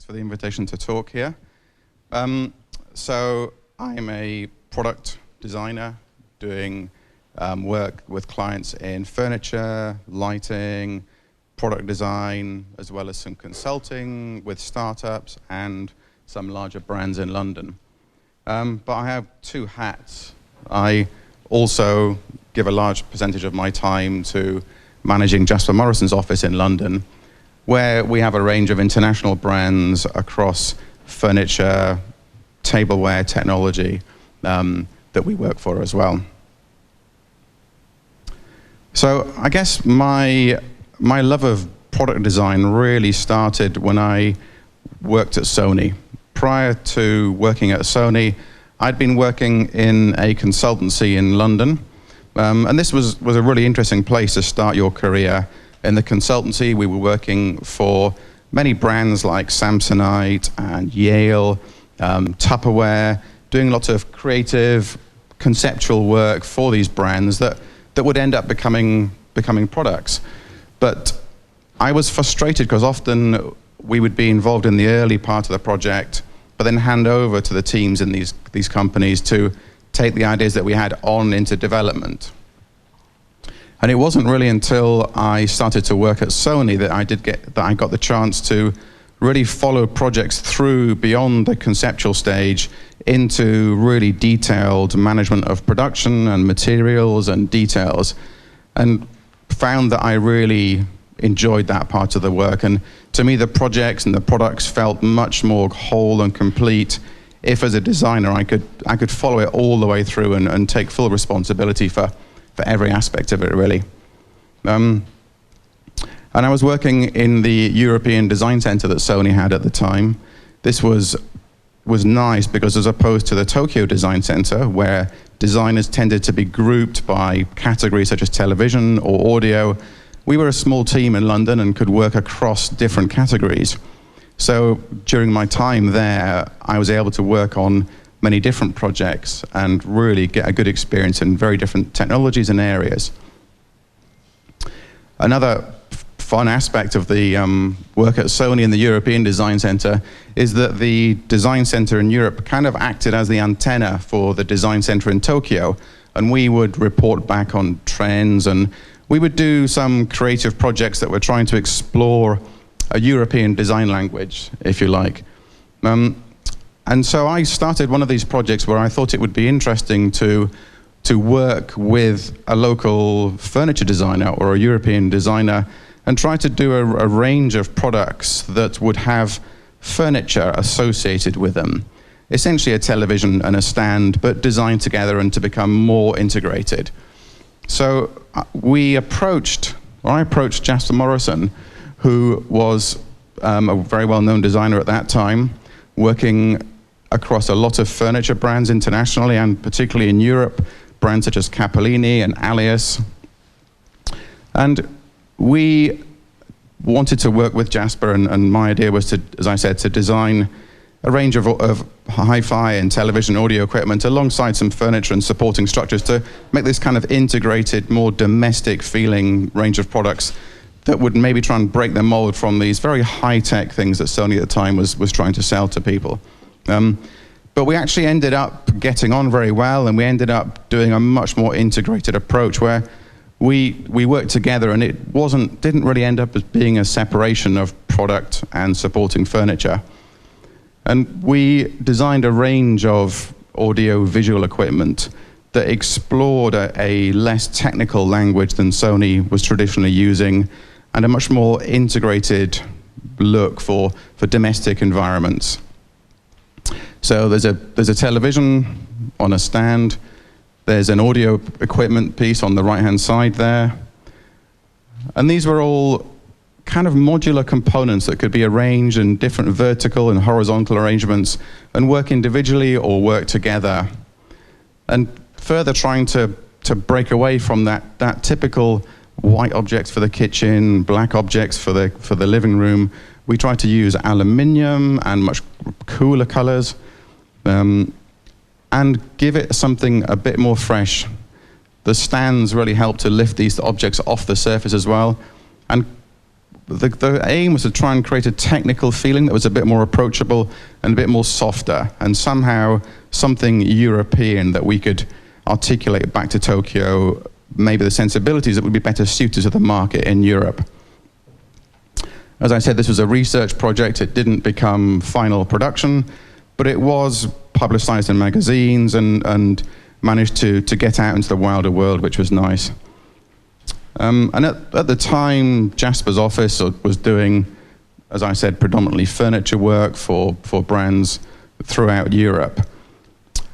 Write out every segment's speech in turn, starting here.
Thanks for the invitation to talk here. So I'm a product designer doing work with clients in furniture, lighting, product design, as well as some consulting with startups and some larger brands in London. But I have two hats. I also give a large percentage of my time to managing Jasper Morrison's office in London, where we have a range of international brands across furniture, tableware, technology that we work for as well. So I guess my love of product design really started when I worked at Sony. Prior to working at Sony, I'd been working in a consultancy in London, and this was a really interesting place to start your career. In the consultancy, we were working for many brands like Samsonite and Yale, Tupperware, doing lots of creative, conceptual work for these brands that would end up becoming products. But I was frustrated because often we would be involved in the early part of the project, but then hand over to the teams in these companies to take the ideas that we had on into development. And it wasn't really until I started to work at Sony that I got the chance to really follow projects through beyond the conceptual stage into really detailed management of production and materials and details, and found that I really enjoyed that part of the work. And to me, the projects and the products felt much more whole and complete if, as a designer, I could follow it all the way through and take full responsibility for every aspect of it, really. And I was working in the European Design Center that Sony had at the time. This was nice because, as opposed to the Tokyo Design Center, where designers tended to be grouped by categories such as television or audio, we were a small team in London and could work across different categories. So during my time there, I was able to work on many different projects and really get a good experience in very different technologies and areas. Another fun aspect of the work at Sony in the European Design Center is that the Design Center in Europe kind of acted as the antenna for the Design Center in Tokyo, and we would report back on trends, and we would do some creative projects that were trying to explore a European design language, if you like. And so I started one of these projects where I thought it would be interesting to work with a local furniture designer or a European designer and try to do a range of products that would have furniture associated with them. Essentially a television and a stand, but designed together and to become more integrated. So I approached Jasper Morrison, who was a very well-known designer at that time, working across a lot of furniture brands internationally and particularly in Europe, brands such as Cappellini and Alias. And we wanted to work with Jasper, and my idea was to, as I said, to design a range of hi-fi and television audio equipment alongside some furniture and supporting structures to make this kind of integrated, more domestic feeling range of products that would maybe try and break the mold from these very high-tech things that Sony at the time was trying to sell to people. But we actually ended up getting on very well, and we ended up doing a much more integrated approach where we worked together, and it didn't really end up as being a separation of product and supporting furniture. And we designed a range of audio-visual equipment that explored a less technical language than Sony was traditionally using, and a much more integrated look for domestic environments. So there's a television on a stand, there's an audio equipment piece on the right-hand side there, and these were all kind of modular components that could be arranged in different vertical and horizontal arrangements and work individually or work together. And further trying to break away from that typical white objects for the kitchen, black objects for the living room, we tried to use aluminium and much cooler colors, and give it something a bit more fresh. The stands really help to lift these objects off the surface as well, and the aim was to try and create a technical feeling that was a bit more approachable and a bit more softer, and somehow something European that we could articulate back to Tokyo, maybe the sensibilities that would be better suited to the market in Europe. As I said, this was a research project. It didn't become final production, but it was publicized in magazines and managed to get out into the wider world, which was nice. And at the time, Jasper's office was doing, as I said, predominantly furniture work for brands throughout Europe.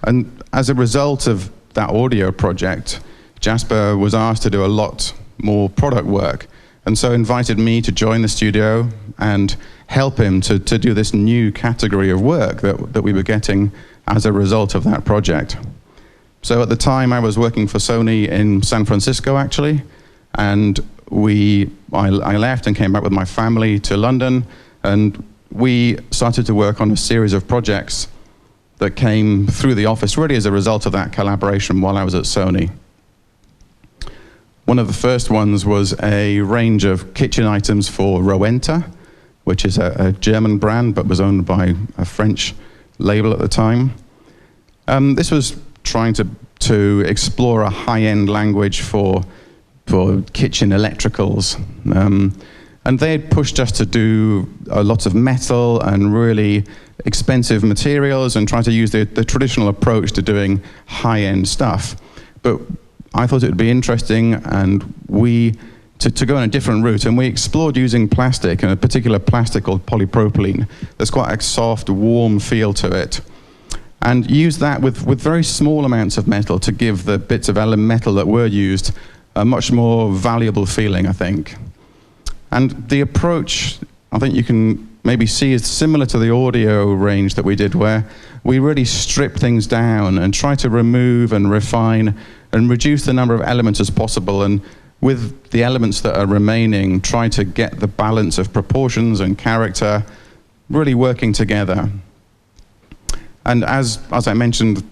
And as a result of that audio project, Jasper was asked to do a lot more product work, and so invited me to join the studio and help him to do this new category of work that we were getting as a result of that project. So at the time, I was working for Sony in San Francisco, actually, and I left and came back with my family to London, and we started to work on a series of projects that came through the office really as a result of that collaboration while I was at Sony. One of the first ones was a range of kitchen items for Rowenta, which is a German brand but was owned by a French label at the time. This was trying to explore a high-end language for kitchen electricals. And they had pushed us to do a lot of metal and really expensive materials and try to use the traditional approach to doing high-end stuff. But I thought it would be interesting, and to go on a different route, and we explored using plastic, and a particular plastic called polypropylene. There's quite a soft, warm feel to it. And use that with very small amounts of metal to give the bits of metal that were used a much more valuable feeling, I think. And the approach, I think you can maybe see, is similar to the audio range that we did, where we really strip things down and try to remove and refine and reduce the number of elements as possible, and with the elements that are remaining, try to get the balance of proportions and character really working together. And as I mentioned,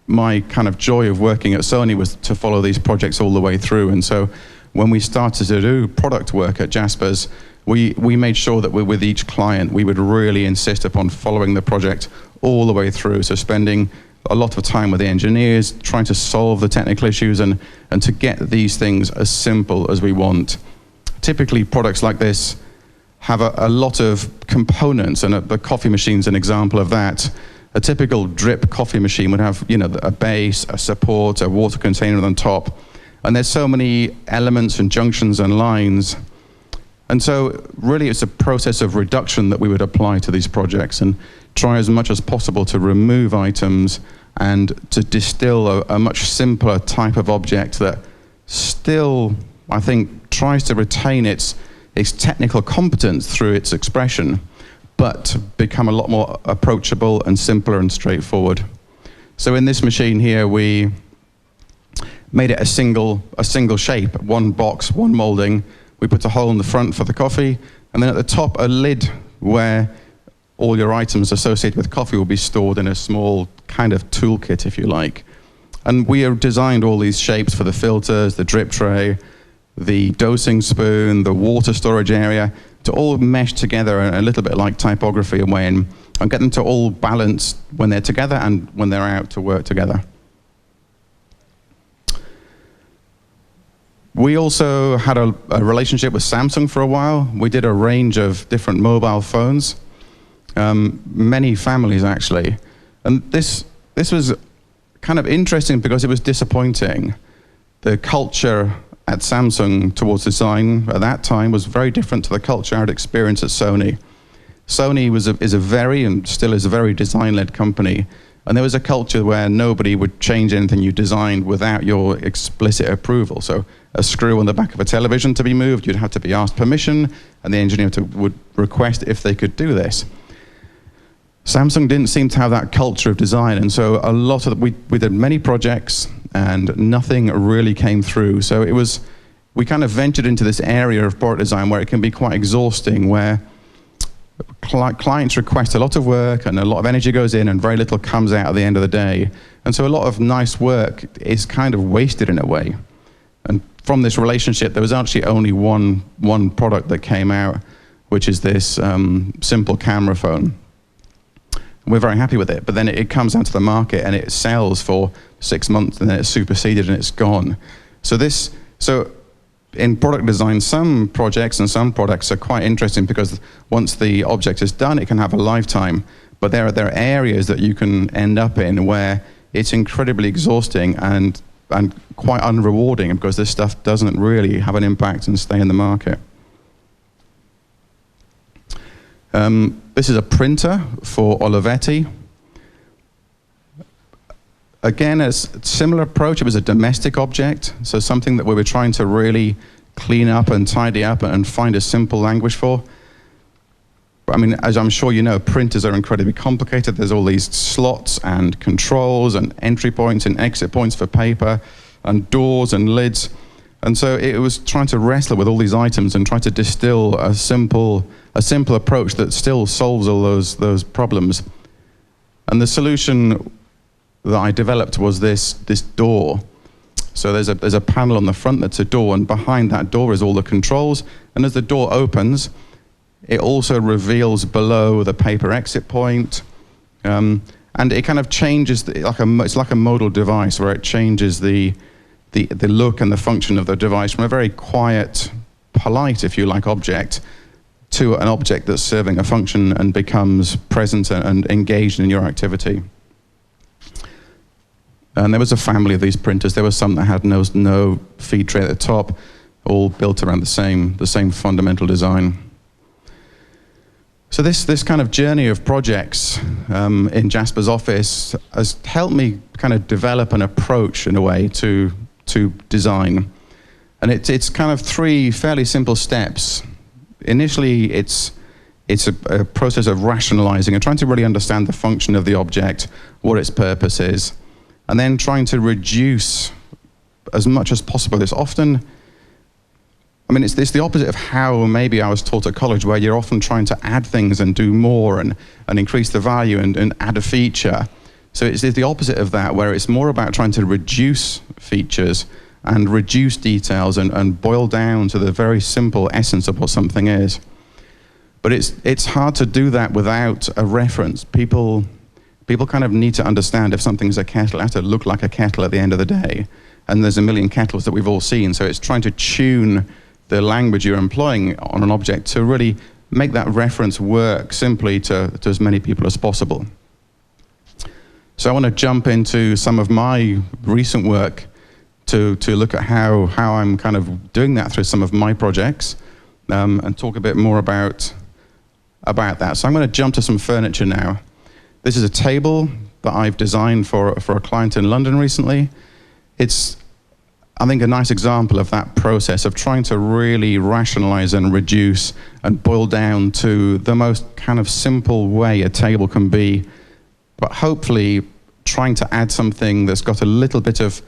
my kind of joy of working at Sony was to follow these projects all the way through. And so when we started to do product work at Jasper's, we made sure that with each client, we would really insist upon following the project all the way through. So spending a lot of time with the engineers, trying to solve the technical issues and to get these things as simple as we want. Typically, products like this have a lot of components, and the coffee machine's an example of that. A typical drip coffee machine would have, a base, a support, a water container on top, and there's so many elements and junctions and lines. And so really it's a process of reduction that we would apply to these projects and try as much as possible to remove items and to distill a much simpler type of object that still, I think, tries to retain its technical competence through its expression, but become a lot more approachable and simpler and straightforward. So in this machine here, we made it a single shape, one box, one molding. We put a hole in the front for the coffee, and then at the top, a lid where all your items associated with coffee will be stored in a small kind of toolkit, if you like. And we have designed all these shapes for the filters, the drip tray, the dosing spoon, the water storage area, to all mesh together a little bit like typography and get them to all balance when they're together and when they're out to work together. We also had a relationship with Samsung for a while. We did a range of different mobile phones, many families actually. And this was kind of interesting because it was disappointing. The culture at Samsung towards design at that time was very different to the culture I'd experienced at Sony. Sony is a very, and still is a very design-led company, and there was a culture where nobody would change anything you designed without your explicit approval. So a screw on the back of a television to be moved, you'd have to be asked permission, and the engineer would request if they could do this. Samsung didn't seem to have that culture of design, and so a lot of we did many projects and nothing really came through. So we kind of ventured into this area of product design where it can be quite exhausting, where clients request a lot of work and a lot of energy goes in and very little comes out at the end of the day. And so a lot of nice work is kind of wasted in a way. And from this relationship, there was actually only one product that came out, which is this simple camera phone. We're very happy with it, but then it comes out to the market and it sells for 6 months and then it's superseded and it's gone. So in product design, some projects and some products are quite interesting because once the object is done, it can have a lifetime. But there are areas that you can end up in where it's incredibly exhausting and quite unrewarding because this stuff doesn't really have an impact and stay in the market. This is a printer for Olivetti. Again, a similar approach. It was a domestic object, so something that we were trying to really clean up and tidy up and find a simple language for. I mean, as I'm sure you know, printers are incredibly complicated. There's all these slots and controls and entry points and exit points for paper and doors and lids. And so it was trying to wrestle with all these items and try to distill a simple approach that still solves all those problems. And the solution that I developed was this door. So there's a panel on the front that's a door, and behind that door is all the controls. And as the door opens, it also reveals below the paper exit point. And it kind of changes, it's like a modal device where it changes the look and the function of the device from a very quiet, polite, if you like, object to an object that's serving a function and becomes present and engaged in your activity. And there was a family of these printers. There were some that had no feed tray at the top, all built around the same fundamental design. So this kind of journey of projects in Jasper's office has helped me kind of develop an approach in a way to design. And it's kind of 3 fairly simple steps. Initially, it's a process of rationalizing and trying to really understand the function of the object, what its purpose is, and then trying to reduce as much as possible. It's often, I mean, it's the opposite of how maybe I was taught at college, where you're often trying to add things and do more and increase the value and add a feature. So it's the opposite of that, where it's more about trying to reduce features and reduce details and boil down to the very simple essence of what something is. But it's hard to do that without a reference. People kind of need to understand if something's a kettle, it has to look like a kettle at the end of the day. And there's a million kettles that we've all seen. So it's trying to tune the language you're employing on an object to really make that reference work simply to as many people as possible. So I want to jump into some of my recent work to look at how I'm kind of doing that through some of my projects and talk a bit more about that. So I'm going to jump to some furniture now. This is a table that I've designed for a client in London recently. It's, I think, a nice example of that process of trying to really rationalize and reduce and boil down to the most kind of simple way a table can be, but hopefully trying to add something that's got a little bit of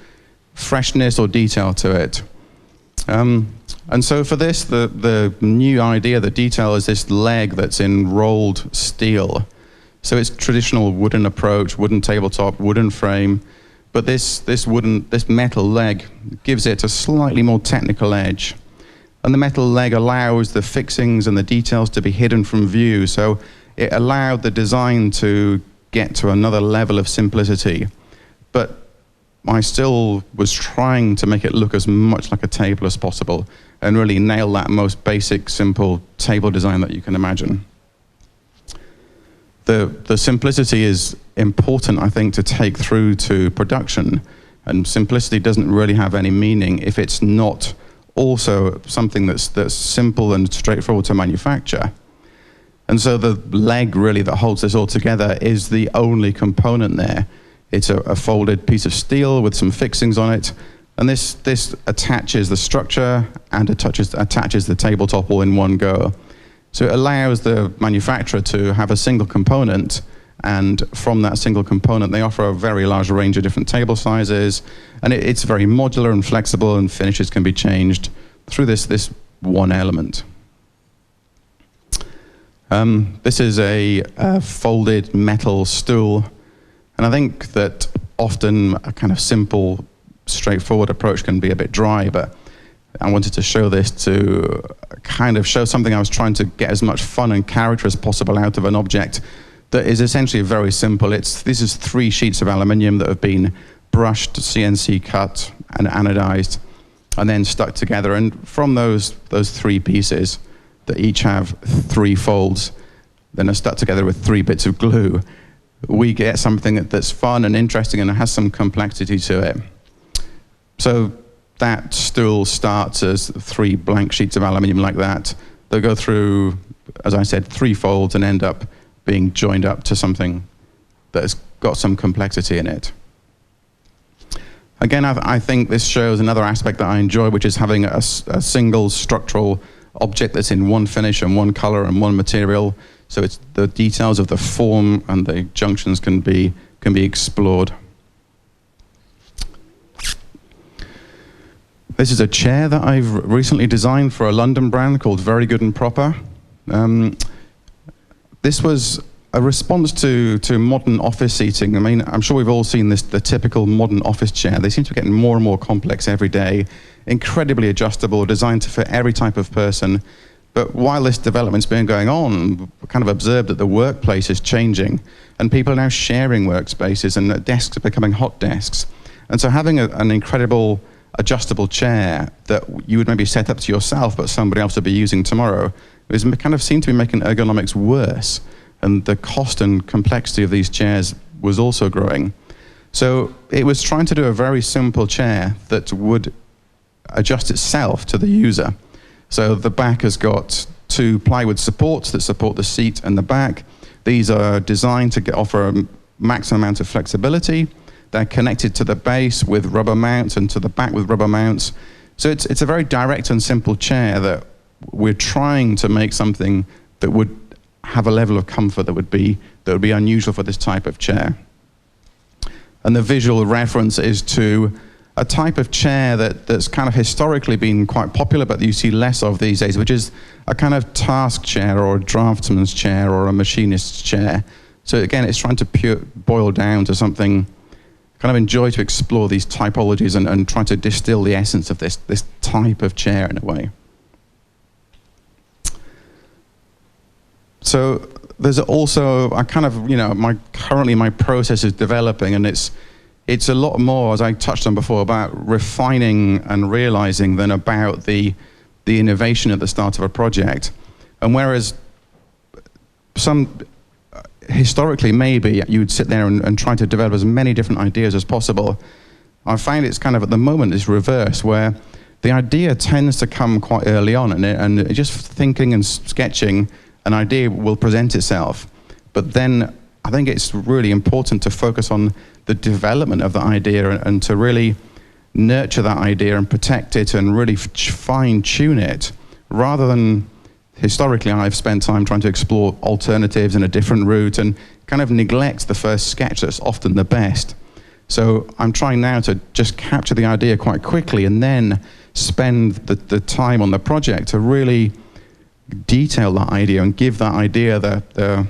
freshness or detail to it. And so for this, the new idea, the detail is this leg that's in rolled steel. So it's traditional wooden approach, wooden tabletop, wooden frame, but this metal leg gives it a slightly more technical edge. And the metal leg allows the fixings and the details to be hidden from view, so it allowed the design to get to another level of simplicity. But I still was trying to make it look as much like a table as possible and really nail that most basic, simple table design that you can imagine. The simplicity is important, I think, to take through to production, and simplicity doesn't really have any meaning if it's not also something that's simple and straightforward to manufacture. And so the leg really that holds this all together is the only component there. It's a folded piece of steel with some fixings on it, and this attaches the structure and attaches the tabletop all in one go. So it allows the manufacturer to have a single component, and from that single component they offer a very large range of different table sizes, and it's very modular and flexible, and finishes can be changed through this one element. This is a folded metal stool, and I think that often a kind of simple, straightforward approach can be a bit dry, but I wanted to show this to kind of show something I was trying to get as much fun and character as possible out of an object that is essentially very simple. This is 3 sheets of aluminium that have been brushed, CNC cut, and anodized, and then stuck together. And from those 3 pieces that each have 3 folds, then are stuck together with 3 bits of glue, we get something that's fun and interesting and has some complexity to it. So that stool starts as 3 blank sheets of aluminium like that. They'll go through, as I said, 3 folds and end up being joined up to something that has got some complexity in it. Again, I think this shows another aspect that I enjoy, which is having a single structural object that's in one finish and one color and one material. So it's the details of the form and the junctions can be explored. This is a chair that I've recently designed for a London brand called Very Good and Proper. This was a response to modern office seating. I mean, I'm sure we've all seen the typical modern office chair. They seem to be getting more and more complex every day, incredibly adjustable, designed to fit every type of person. But while this development's been going on, we kind of observed that the workplace is changing, and people are now sharing workspaces, and desks are becoming hot desks. And so having an incredible adjustable chair that you would maybe set up to yourself, but somebody else would be using tomorrow, is kind of seemed to be making ergonomics worse. And the cost and complexity of these chairs was also growing. So it was trying to do a very simple chair that would adjust itself to the user. So the back has got 2 plywood supports that support the seat and the back. These are designed to offer a maximum amount of flexibility. They're connected to the base with rubber mounts and to the back with rubber mounts. So it's a very direct and simple chair that we're trying to make something that would have a level of comfort that would be unusual for this type of chair. And the visual reference is to a type of chair that's kind of historically been quite popular, but you see less of these days, which is a kind of task chair or a draftsman's chair or a machinist's chair. So again, it's trying to boil down to something, kind of enjoy to explore these typologies and try to distill the essence of this type of chair in a way. So there's also a kind of, currently my process is developing, and it's a lot more, as I touched on before, about refining and realizing than about the innovation at the start of a project. And whereas historically maybe you would sit there and try to develop as many different ideas as possible, I find it's kind of at the moment is reverse, where the idea tends to come quite early on, and just thinking and sketching, an idea will present itself. But then I think it's really important to focus on the development of the idea and to really nurture that idea and protect it and really fine-tune it, rather than historically I've spent time trying to explore alternatives in a different route and kind of neglect the first sketch that's often the best. So I'm trying now to just capture the idea quite quickly and then spend the time on the project to really detail that idea and give that idea the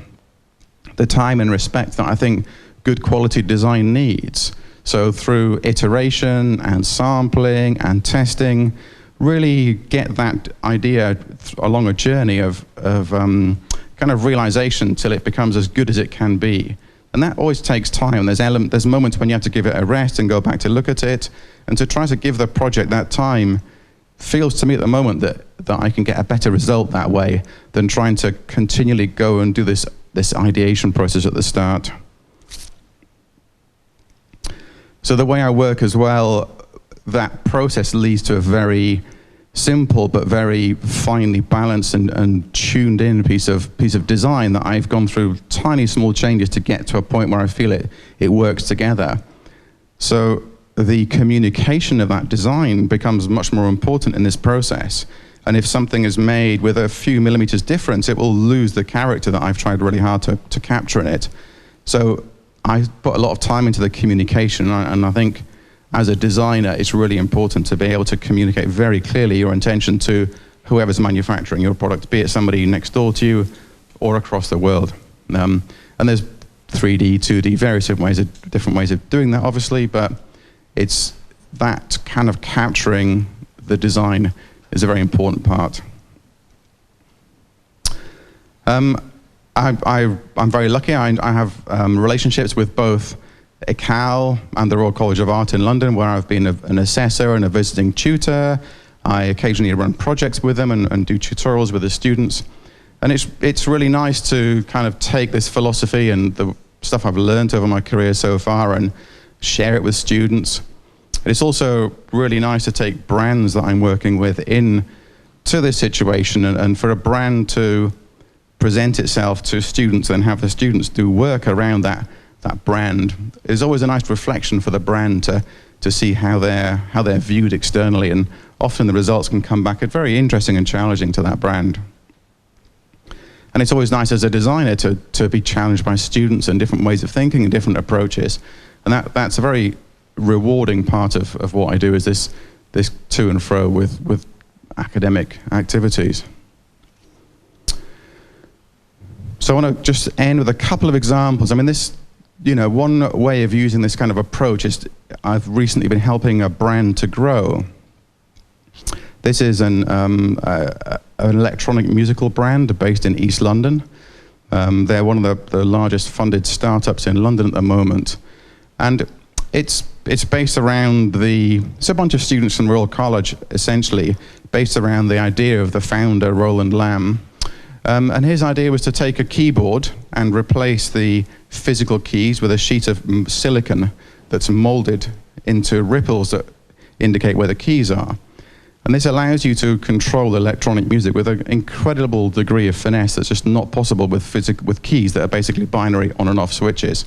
time and respect that I think good quality design needs. So through iteration and sampling and testing, really get that idea along a journey of kind of realization till it becomes as good as it can be. And that always takes time. There's moments when you have to give it a rest and go back to look at it, and to try to give the project that time feels to me at the moment that I can get a better result that way than trying to continually go and do this ideation process at the start. So the way I work as well, that process leads to a very simple but very finely balanced and tuned in piece of design that I've gone through tiny small changes to get to a point where I feel it works together. So the communication of that design becomes much more important in this process. And if something is made with a few millimeters difference, it will lose the character that I've tried really hard to capture in it. So I put a lot of time into the communication, and I think as a designer, it's really important to be able to communicate very clearly your intention to whoever's manufacturing your product, be it somebody next door to you or across the world. And there's 3D, 2D, various different ways of doing that, obviously, but it's that kind of capturing the design is a very important part. I'm very lucky. I have relationships with both ICAL and the Royal College of Art in London, where I've been an assessor and a visiting tutor. I occasionally run projects with them and do tutorials with the students. And it's really nice to kind of take this philosophy and the stuff I've learned over my career so far and share it with students. And it's also really nice to take brands that I'm working with into this situation and for a brand to present itself to students and have the students do work around that brand is always a nice reflection for the brand to see how they're viewed externally, and often the results can come back as very interesting and challenging to that brand. And it's always nice as a designer to be challenged by students and different ways of thinking and different approaches, and that's a very rewarding part of what I do, is this to and fro with academic activities. So I want to just end with a couple of examples. I mean, one way of using this kind of approach is I've recently been helping a brand to grow. This is an electronic musical brand based in East London. They're one of the largest funded startups in London at the moment. And it's based around it's a bunch of students from Royal College, essentially, based around the idea of the founder, Roland Lamb. And his idea was to take a keyboard and replace the physical keys with a sheet of silicon that's molded into ripples that indicate where the keys are. And this allows you to control electronic music with an incredible degree of finesse that's just not possible with keys that are basically binary on and off switches.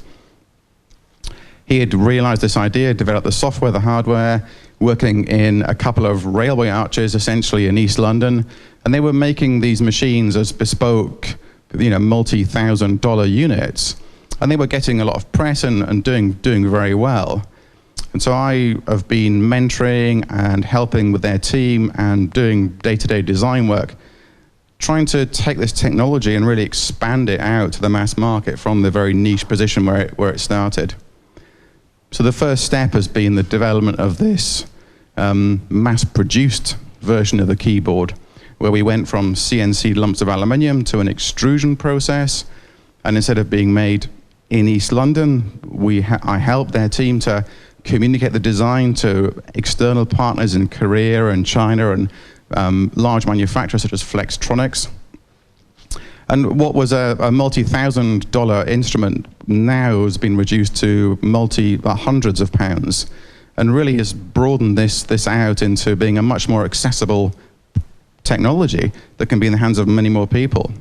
He had realized this idea, developed the software, the hardware, working in a couple of railway arches, essentially in East London, and they were making these machines as bespoke, multi-$1,000 units, and they were getting a lot of press and doing very well. And so I have been mentoring and helping with their team and doing day-to-day design work, trying to take this technology and really expand it out to the mass market from the very niche position where it started. So the first step has been the development of this mass-produced version of the keyboard, where we went from CNC lumps of aluminium to an extrusion process, and instead of being made in East London, I helped their team to communicate the design to external partners in Korea and China and large manufacturers such as Flextronics. And what was a multi-$1,000 instrument now has been reduced to hundreds of pounds, and really has broadened this out into being a much more accessible technology that can be in the hands of many more people.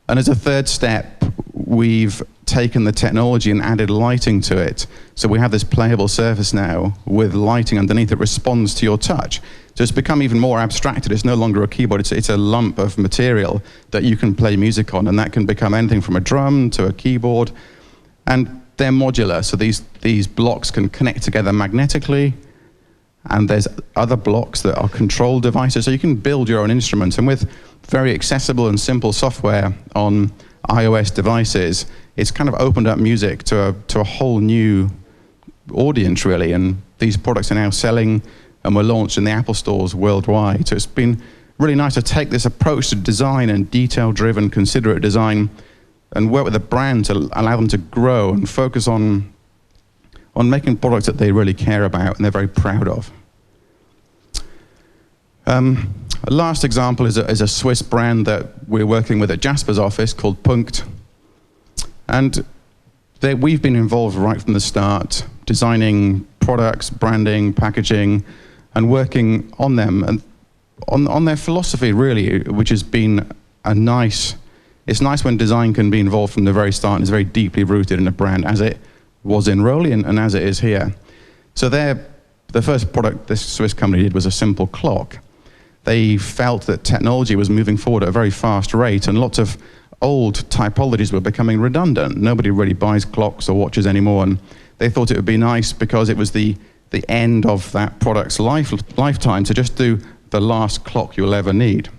And as a third step, we've taken the technology and added lighting to it. So we have this playable surface now with lighting underneath that responds to your touch. So it's become even more abstracted. It's no longer a keyboard, it's a lump of material that you can play music on, and that can become anything from a drum to a keyboard. And they're modular, so these blocks can connect together magnetically, and there's other blocks that are control devices, so you can build your own instruments. And with very accessible and simple software on iOS devices, it's kind of opened up music to a whole new audience, really. And these products are now selling and were launched in the Apple stores worldwide. So it's been really nice to take this approach to design and detail-driven, considerate design, and work with a brand to allow them to grow and focus on making products that they really care about and they're very proud of. A last example is a Swiss brand that we're working with at Jasper's office called Punkt. And we've been involved right from the start, designing products, branding, packaging, and working on them, and on their philosophy, really, which has been it's nice when design can be involved from the very start and is very deeply rooted in a brand, as it was in Rowley and as it is here. So the first product this Swiss company did was a simple clock. They felt that technology was moving forward at a very fast rate, and lots of old typologies were becoming redundant. Nobody really buys clocks or watches anymore, and they thought it would be nice, because it was the end of that product's lifetime, to just do the last clock you'll ever need.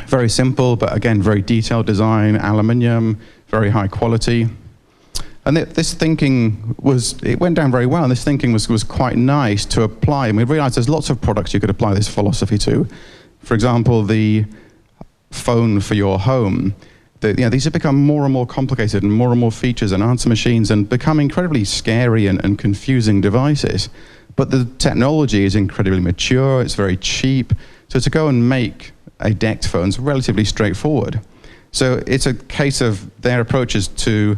Very simple, but again, very detailed design, aluminium, very high quality. And this thinking it went down very well, and this thinking was quite nice to apply. And we realized there's lots of products you could apply this philosophy to. For example, the phone for your home. These have become more and more complicated, and more features and answer machines, and become incredibly scary and confusing devices. But the technology is incredibly mature, it's very cheap. So to go and make a DECT phone is relatively straightforward. So it's a case of their approach is to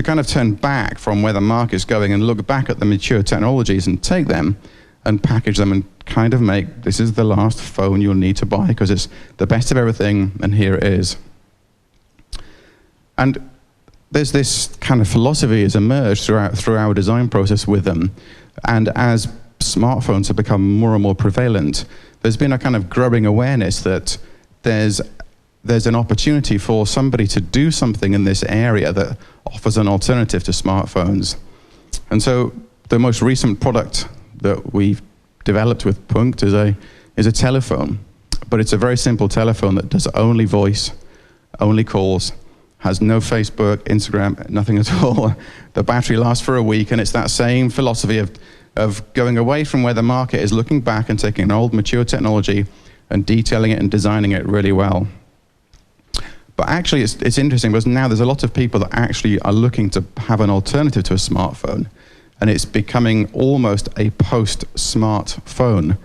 kind of turn back from where the market's going and look back at the mature technologies and take them and package them and kind of make, this is the last phone you'll need to buy because it's the best of everything, and here it is. And there's this kind of philosophy has emerged through our design process with them. And as smartphones have become more and more prevalent, there's been a kind of growing awareness that there's an opportunity for somebody to do something in this area that offers an alternative to smartphones. And so the most recent product that we've developed with Punkt is a telephone. But it's a very simple telephone that does only voice, only calls, has no Facebook, Instagram, nothing at all. The battery lasts for a week, and it's that same philosophy of going away from where the market is, looking back and taking an old mature technology and detailing it and designing it really well. But actually it's interesting because now there's a lot of people that actually are looking to have an alternative to a smartphone, and it's becoming almost a post-smartphone.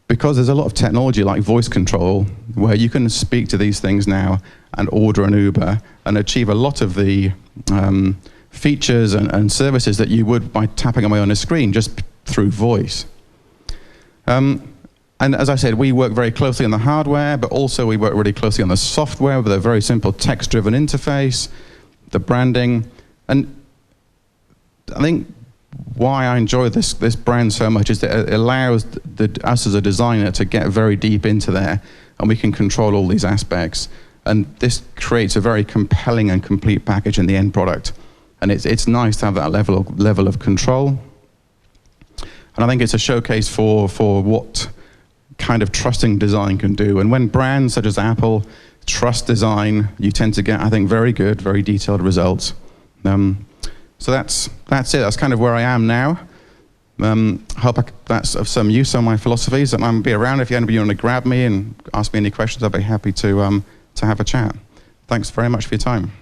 Because there's a lot of technology like voice control where you can speak to these things now and order an Uber and achieve a lot of the features and services that you would by tapping away on a screen just through voice. And as I said, we work very closely on the hardware, but also we work really closely on the software with a very simple text-driven interface, the branding. And I think why I enjoy this brand so much is that it allows us as a designer to get very deep into there, and we can control all these aspects. And this creates a very compelling and complete package in the end product. And it's nice to have that level of control. And I think it's a showcase for what kind of trusting design can do. And when brands such as Apple trust design, you tend to get, I think, very good, very detailed results. So that's it. That's kind of where I am now. Hope that's of some use on my philosophies. And I'll be around if anybody want to grab me and ask me any questions. I'd be happy to have a chat. Thanks very much for your time.